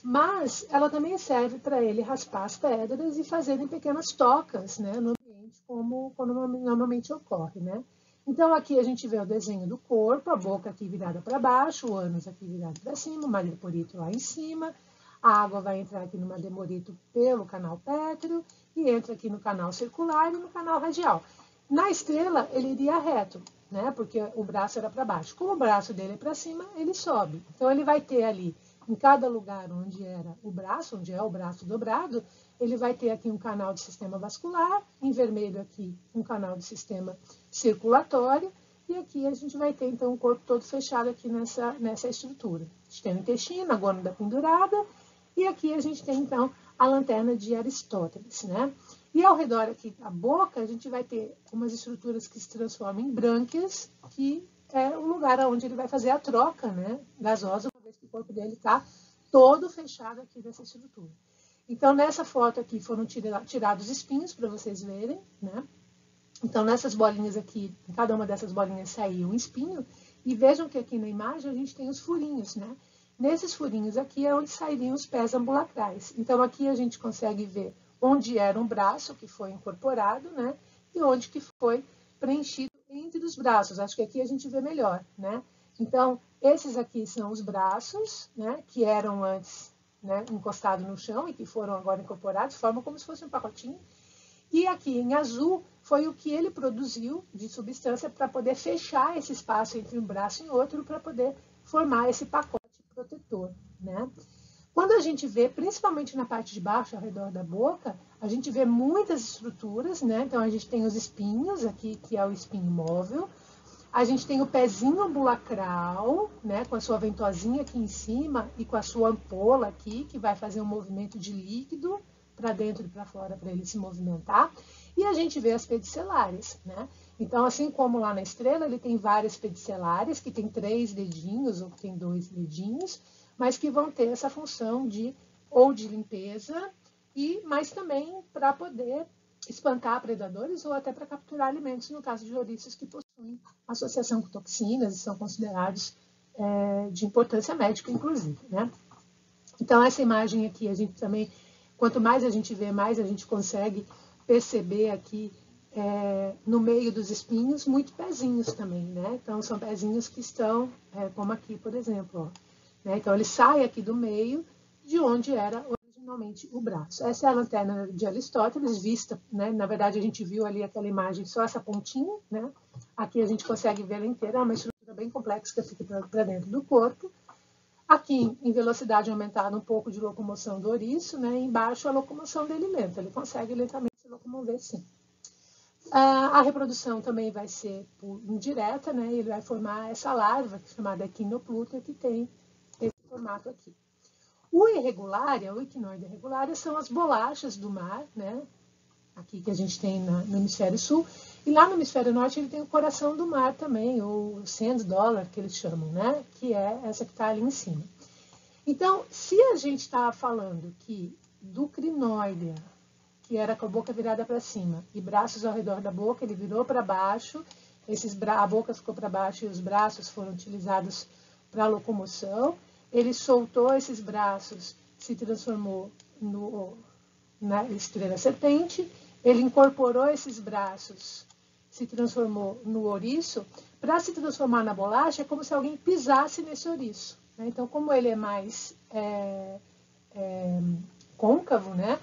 Mas ela também serve para ele raspar as pedras e fazerem pequenas tocas, né, no ambiente, como normalmente ocorre, né? Então, aqui a gente vê o desenho do corpo, a boca aqui virada para baixo, o ânus aqui virado para cima, o madreporito lá em cima. A água vai entrar aqui no madreporito pelo canal pétreo e entra aqui no canal circular e no canal radial. Na estrela, ele iria reto, né? Porque o braço era para baixo. Como o braço dele é para cima, ele sobe. Então, ele vai ter ali, em cada lugar onde era o braço, onde é o braço dobrado, ele vai ter aqui um canal de sistema vascular, em vermelho aqui um canal de sistema circulatório, e aqui a gente vai ter, então, o corpo todo fechado aqui nessa estrutura. A gente tem o intestino, a gônada pendurada, e aqui a gente tem, então, a lanterna de Aristóteles, né? E ao redor aqui da boca, a gente vai ter umas estruturas que se transformam em brânquias, que é o lugar onde ele vai fazer a troca, né, gasosa, uma vez que o corpo dele está todo fechado aqui dessa estrutura. Então, nessa foto aqui foram tirados espinhos, para vocês verem, né? Então, nessas bolinhas aqui, em cada uma dessas bolinhas saiu um espinho, e vejam que aqui na imagem a gente tem os furinhos, né? Nesses furinhos aqui é onde sairiam os pés ambulacrais. Então, aqui a gente consegue ver onde era um braço que foi incorporado, né? E onde que foi preenchido entre os braços. Acho que aqui a gente vê melhor, né? Então, esses aqui são os braços, né? Que eram antes, né, encostados no chão e que foram agora incorporados, formam como se fosse um pacotinho. E aqui em azul foi o que ele produziu de substância para poder fechar esse espaço entre um braço e outro para poder formar esse pacote protetor, né? Quando a gente vê, principalmente na parte de baixo, ao redor da boca, a gente vê muitas estruturas, né? Então, a gente tem os espinhos aqui, que é o espinho móvel. A gente tem o pezinho ambulacral, né? Com a sua ventosinha aqui em cima e com a sua ampola aqui, que vai fazer um movimento de líquido para dentro e para fora para ele se movimentar. E a gente vê as pedicelares, né? Então, assim como lá na estrela, ele tem várias pedicelares, que tem 3 dedinhos ou que tem 2 dedinhos, mas que vão ter essa função de limpeza, mas também para poder espantar predadores ou até para capturar alimentos, no caso de ouriços que possuem associação com toxinas e são considerados de importância médica, inclusive, né? Então, essa imagem aqui, a gente também, quanto mais a gente vê, mais a gente consegue perceber aqui, no meio dos espinhos, muito pezinhos também, né? Então, são pezinhos que estão, como aqui, por exemplo, ó. Então, ele sai aqui do meio, de onde era originalmente o braço. Essa é a lanterna de Aristóteles, vista, né? Na verdade, a gente viu ali aquela imagem, só essa pontinha, né? Aqui a gente consegue ver ela inteira, é uma estrutura bem complexa que fica para dentro do corpo. Aqui, em velocidade aumentada, um pouco de locomoção do ouriço, né? Embaixo, a locomoção dele lenta, ele consegue lentamente se locomover, sim. A reprodução também vai ser indireta, né? Ele vai formar essa larva, chamada equinoplútea, que tem esse formato aqui. O irregulária, o equinoide irregulária, são as bolachas do mar, né? Aqui que a gente tem no hemisfério sul. E lá no hemisfério norte ele tem o coração do mar também, ou sand dollar, que eles chamam, né? Que é essa que está ali em cima. Então, se a gente está falando que do crinoidea, que era com a boca virada para cima, e braços ao redor da boca, ele virou para baixo, a boca ficou para baixo e os braços foram utilizados para locomoção. Ele soltou esses braços, se transformou na estrela serpente, ele incorporou esses braços, se transformou no ouriço. Para se transformar na bolacha, é como se alguém pisasse nesse ouriço, né? Então, como ele é mais côncavo, né?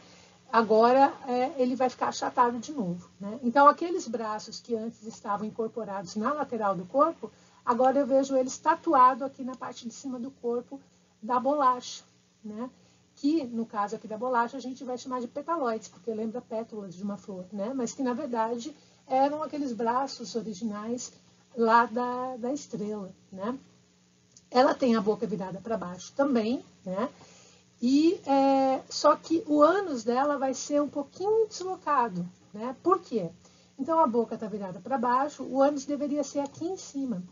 Agora ele vai ficar achatado de novo, né? Então, aqueles braços que antes estavam incorporados na lateral do corpo, agora eu vejo eles tatuados aqui na parte de cima do corpo da bolacha, né? Que, no caso aqui da bolacha, a gente vai chamar de petaloides, porque lembra pétalas de uma flor, né? Mas que, na verdade, eram aqueles braços originais lá da estrela, né? Ela tem a boca virada para baixo também, né? E, só que o ânus dela vai ser um pouquinho deslocado, né? Por quê? Então, a boca está virada para baixo, o ânus deveria ser aqui em cima.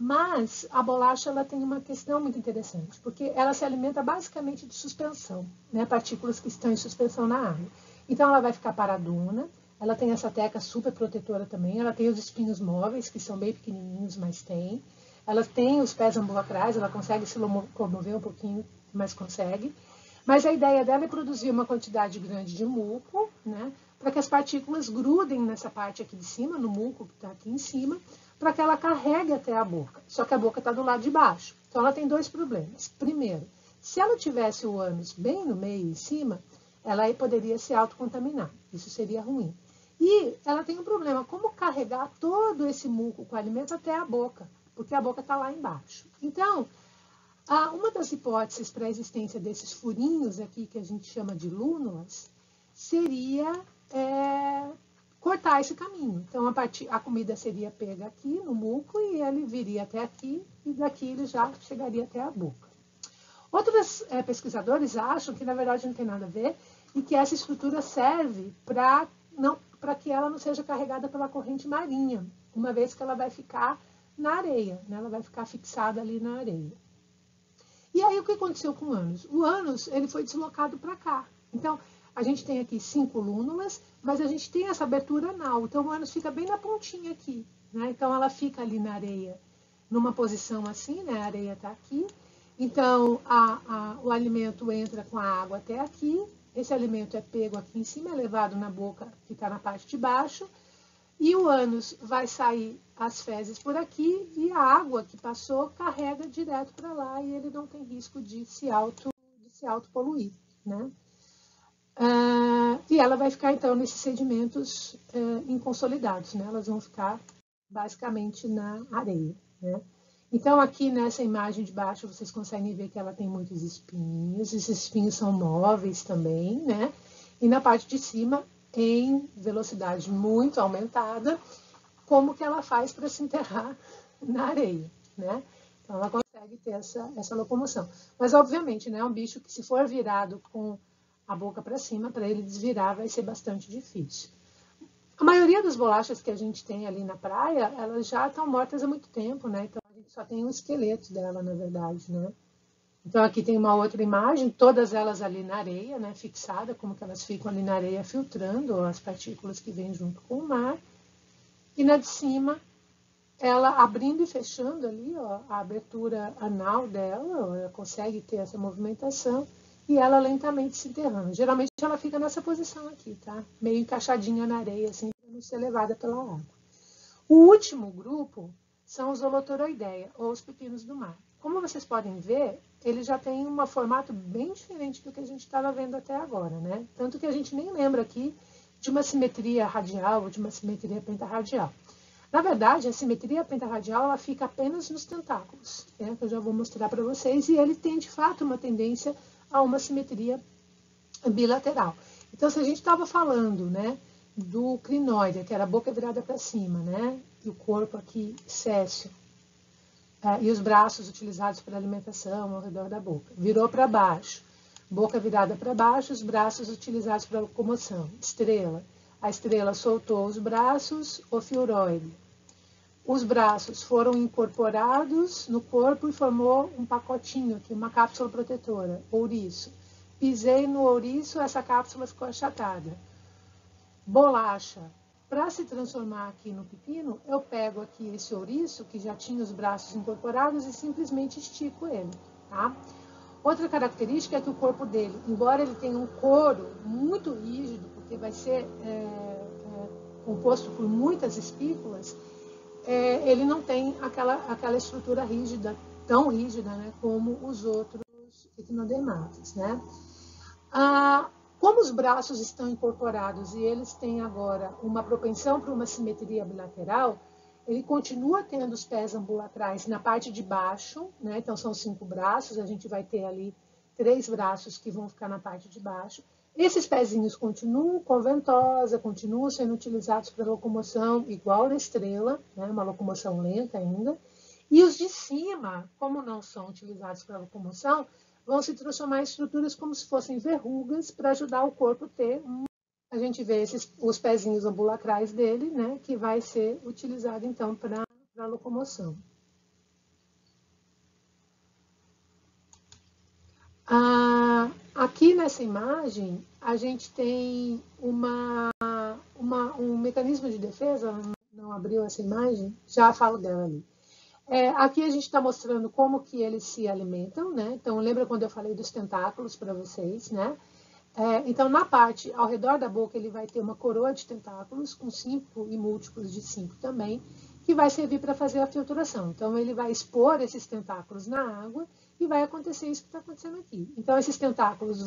Mas a bolacha ela tem uma questão muito interessante, porque ela se alimenta basicamente de suspensão, né? Partículas que estão em suspensão na água. Então ela vai ficar paradona, ela tem essa teca super protetora também, ela tem os espinhos móveis, que são bem pequenininhos, mas tem. Ela tem os pés ambulacrais, ela consegue se locomover um pouquinho, mas consegue. Mas a ideia dela é produzir uma quantidade grande de muco, né? Para que as partículas grudem nessa parte aqui de cima, no muco que está aqui em cima, para que ela carregue até a boca. Só que a boca está do lado de baixo. Então ela tem dois problemas. Primeiro, se ela tivesse o ânus bem no meio e em cima, ela aí poderia se autocontaminar. Isso seria ruim. E ela tem um problema, como carregar todo esse muco com alimento até a boca, porque a boca está lá embaixo. Então, uma das hipóteses para a existência desses furinhos aqui, que a gente chama de lúnulas, seria cortar esse caminho. Então, a comida seria pega aqui no muco e ele viria até aqui e daqui ele já chegaria até a boca. Outros pesquisadores acham que, na verdade, não tem nada a ver e que essa estrutura serve para que ela não seja carregada pela corrente marinha, uma vez que ela vai ficar na areia, né? Ela vai ficar fixada ali na areia. E aí, o que aconteceu com o ânus? O ânus ele foi deslocado para cá. Então, a gente tem aqui 5 lúnulas, mas a gente tem essa abertura anal. Então, o ânus fica bem na pontinha aqui, né? Então, ela fica ali na areia, numa posição assim, né? A areia está aqui. Então, o alimento entra com a água até aqui. Esse alimento é pego aqui em cima, é levado na boca, que está na parte de baixo. E o ânus vai sair as fezes por aqui e a água que passou carrega direto para lá e ele não tem risco de se autopoluir, né? E ela vai ficar, então, nesses sedimentos inconsolidados, né? Elas vão ficar basicamente na areia, né? Então, aqui nessa imagem de baixo, vocês conseguem ver que ela tem muitos espinhos. Esses espinhos são móveis também, né? E na parte de cima, em velocidade muito aumentada, como que ela faz para se enterrar na areia, né? Então, ela consegue ter essa locomoção. Mas, obviamente, né, é um bicho que, se for virado com a boca para cima, para ele desvirar, vai ser bastante difícil. A maioria das bolachas que a gente tem ali na praia, elas já estão mortas há muito tempo, né? Então, a gente só tem o esqueleto dela, na verdade, né? Então, aqui tem uma outra imagem, todas elas ali na areia, né? Fixada, como que elas ficam ali na areia filtrando as partículas que vêm junto com o mar. E na de cima, ela abrindo e fechando ali, ó, a abertura anal dela, ó, ela consegue ter essa movimentação e ela lentamente se enterrando. Geralmente ela fica nessa posição aqui, tá? Meio encaixadinha na areia, assim, para não ser levada pela água. O último grupo são os holotoroidea, ou os pepinos do mar. Como vocês podem ver, ele já tem um formato bem diferente do que a gente estava vendo até agora, né? Tanto que a gente nem lembra aqui de uma simetria radial ou de uma simetria pentarradial. Na verdade, a simetria pentarradial ela fica apenas nos tentáculos, né? Que eu já vou mostrar para vocês, e ele tem de fato uma tendência a uma simetria bilateral. Então, se a gente estava falando, né, do crinoide, que era a boca virada para cima, né, e o corpo aqui césseo, e os braços utilizados para alimentação ao redor da boca, virou para baixo, boca virada para baixo, os braços utilizados para locomoção, estrela. A estrela soltou os braços, o fioroide. Os braços foram incorporados no corpo e formou um pacotinho aqui, uma cápsula protetora, ouriço. Pisei no ouriço, essa cápsula ficou achatada. Bolacha. Para se transformar aqui no pepino, eu pego aqui esse ouriço, que já tinha os braços incorporados, e simplesmente estico ele, tá? Outra característica é que o corpo dele, embora ele tenha um couro muito rígido, porque vai ser composto por muitas espículas, ele não tem aquela estrutura rígida, tão rígida, né, como os outros equinodermatas, né? Como os braços estão incorporados e eles têm agora uma propensão para uma simetria bilateral, ele continua tendo os pés ambulacrais na parte de baixo, né? Então são 5 braços, a gente vai ter ali 3 braços que vão ficar na parte de baixo. Esses pezinhos continuam com ventosa, continuam sendo utilizados para locomoção igual na estrela, né? Uma locomoção lenta ainda. E os de cima, como não são utilizados para locomoção, vão se transformar em estruturas como se fossem verrugas para ajudar o corpo a ter A gente vê os pezinhos ambulacrais dele, né, que vai ser utilizado então para locomoção. Aqui nessa imagem, a gente tem um mecanismo de defesa, não abriu essa imagem, já falo dela ali. Aqui a gente está mostrando como que eles se alimentam, né? Então, lembra quando eu falei dos tentáculos para vocês, né? Então, na parte ao redor da boca, ele vai ter uma coroa de tentáculos, com 5 e múltiplos de 5 também, que vai servir para fazer a filtração. Então, ele vai expor esses tentáculos na água e vai acontecer isso que está acontecendo aqui. Então, esses tentáculos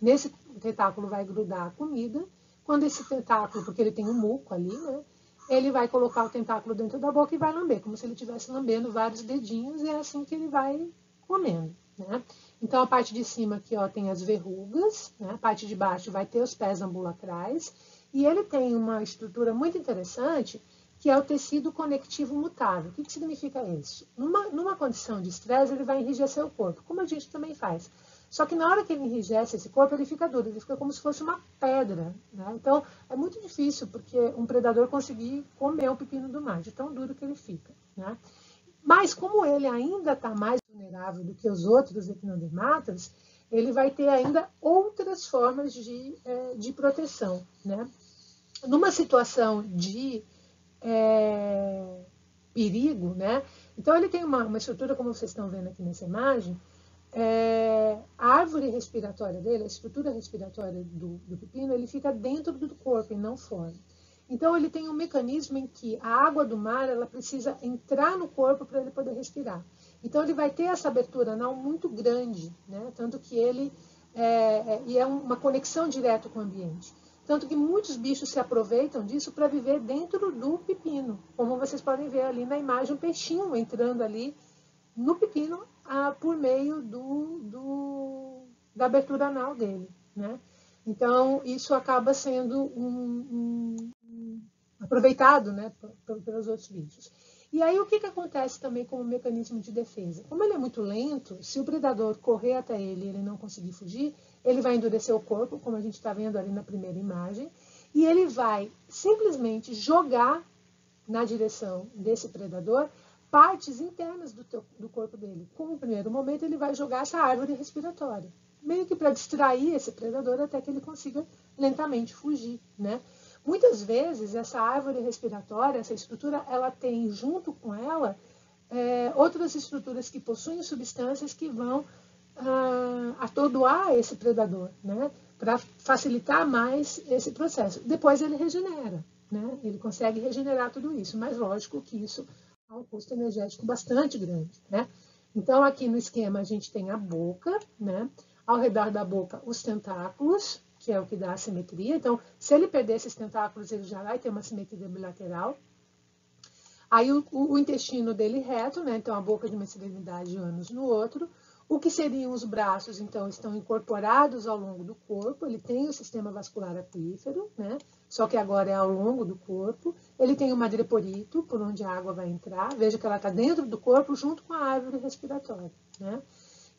nesse tentáculo vai grudar a comida. Quando esse tentáculo, porque ele tem um muco ali, né? Ele vai colocar o tentáculo dentro da boca e vai lamber, como se ele estivesse lambendo vários dedinhos, e é assim que ele vai comendo, né? Então, a parte de cima aqui, ó, tem as verrugas, né? A parte de baixo vai ter os pés ambulacrais, e ele tem uma estrutura muito interessante, que é o tecido conectivo mutável. O que significa isso? Numa condição de estresse, ele vai enrijecer o corpo, como a gente também faz. Só que na hora que ele enrijece esse corpo, ele fica duro, ele fica como se fosse uma pedra, né? Então, é muito difícil porque um predador conseguir comer o pepino do mar, de tão duro que ele fica, né? Mas como ele ainda está mais vulnerável do que os outros equinodermatas, ele vai ter ainda outras formas de proteção, né? Numa situação de perigo, né? Então ele tem uma estrutura, como vocês estão vendo aqui nessa imagem, a árvore respiratória dele, a estrutura respiratória do pepino, ele fica dentro do corpo e não fora. Então ele tem um mecanismo em que a água do mar ela precisa entrar no corpo para ele poder respirar. Então ele vai ter essa abertura anal muito grande, né? Tanto que ele é uma conexão direta com o ambiente. Tanto que muitos bichos se aproveitam disso para viver dentro do pepino. Como vocês podem ver ali na imagem, um peixinho entrando ali no pepino por meio da abertura anal dele, né? Então, isso acaba sendo aproveitado, né, pelos outros bichos. E aí, o que acontece também como mecanismo de defesa? Como ele é muito lento, se o predador correr até ele e ele não conseguir fugir, ele vai endurecer o corpo, como a gente está vendo ali na primeira imagem, e ele vai simplesmente jogar na direção desse predador partes internas do corpo dele. Como no primeiro momento, ele vai jogar essa árvore respiratória, meio que para distrair esse predador até que ele consiga lentamente fugir, né? Muitas vezes, essa árvore respiratória, essa estrutura, ela tem junto com ela outras estruturas que possuem substâncias que vão atordoar esse predador, né? Para facilitar mais esse processo. Depois ele regenera, né? Ele consegue regenerar tudo isso, mas lógico que isso há um custo energético bastante grande, né? Então, aqui no esquema, a gente tem a boca, né? Ao redor da boca, os tentáculos, que é o que dá a simetria. Então, se ele perder esses tentáculos, ele já vai ter uma simetria bilateral. Aí, o intestino dele reto, né? Então, a boca de uma extremidade e o ânus no outro. O que seriam os braços, então, estão incorporados ao longo do corpo. Ele tem o sistema vascular aquífero, né? Só que agora é ao longo do corpo. Ele tem o madreporito, por onde a água vai entrar. Veja que ela está dentro do corpo, junto com a árvore respiratória, né?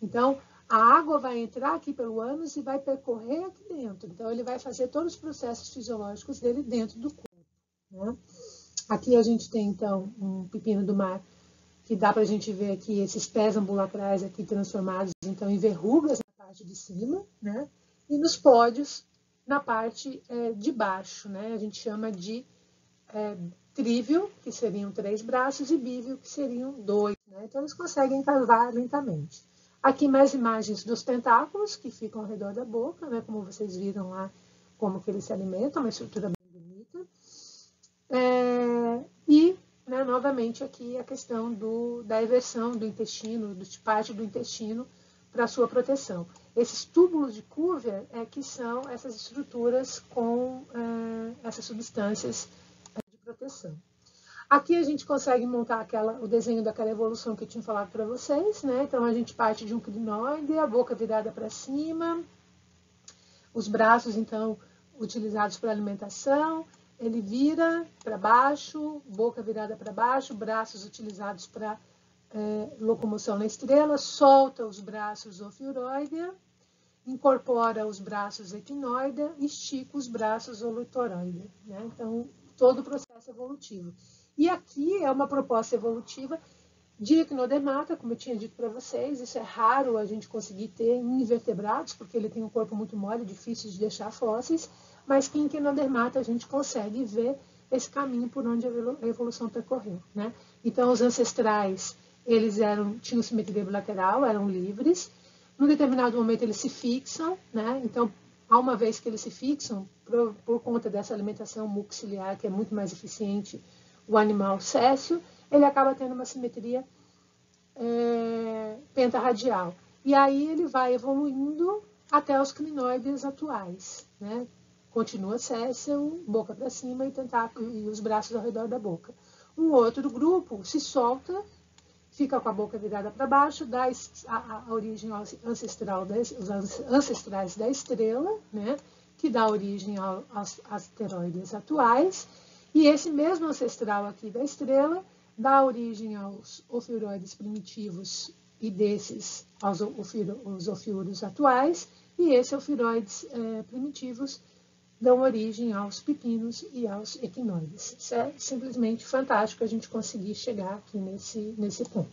Então, a água vai entrar aqui pelo ânus e vai percorrer aqui dentro. Então, ele vai fazer todos os processos fisiológicos dele dentro do corpo, né? Aqui a gente tem, então, um pepino do mar, que dá para a gente ver aqui esses pés ambulacrais aqui transformados, então, em verrugas na parte de cima, né? E nos pódios na parte de baixo, né? A gente chama de trívio, que seriam 3 braços, e bívio, que seriam 2, né? Então, eles conseguem cavar lentamente. Aqui mais imagens dos tentáculos, que ficam ao redor da boca, né? Como vocês viram lá, como que eles se alimentam, uma estrutura bem bonita. E, né, novamente, aqui a questão da eversão do intestino, de parte do intestino, para a sua proteção. Esses túbulos de Cuvier que são essas estruturas com essas substâncias de proteção. Aqui a gente consegue montar o desenho daquela evolução que eu tinha falado para vocês, né? Então a gente parte de um crinoide, a boca virada para cima, os braços, então, utilizados para alimentação, ele vira para baixo, boca virada para baixo, braços utilizados para locomoção na estrela, solta os braços ofiuroidea, incorpora os braços etinoidea, estica os braços olutoroidea, né? Então, todo o processo evolutivo. E aqui é uma proposta evolutiva de equinodermata, como eu tinha dito para vocês. Isso é raro a gente conseguir ter em invertebrados, porque ele tem um corpo muito mole, difícil de deixar fósseis, mas que em equinodermata a gente consegue ver esse caminho por onde a evolução percorreu, né? Então, os ancestrais, eles tinham simetria bilateral, eram livres. Num determinado momento, eles se fixam, né? Então, há uma vez que eles se fixam, por conta dessa alimentação mucociliar, que é muito mais eficiente, o animal céssio, ele acaba tendo uma simetria pentarradial. E aí ele vai evoluindo até os crinoides atuais, né? Continua céssio, boca para cima e os braços ao redor da boca. Um outro grupo se solta, fica com a boca virada para baixo, dá a origem ancestral os ancestrais da estrela, né? Que dá origem aos asteroides atuais. E esse mesmo ancestral aqui da estrela dá origem aos ofiuroides primitivos e desses aos ofiuros atuais, e esses ofiuroides primitivos dão origem aos pepinos e aos equinoides. Isso é simplesmente fantástico a gente conseguir chegar aqui nesse ponto.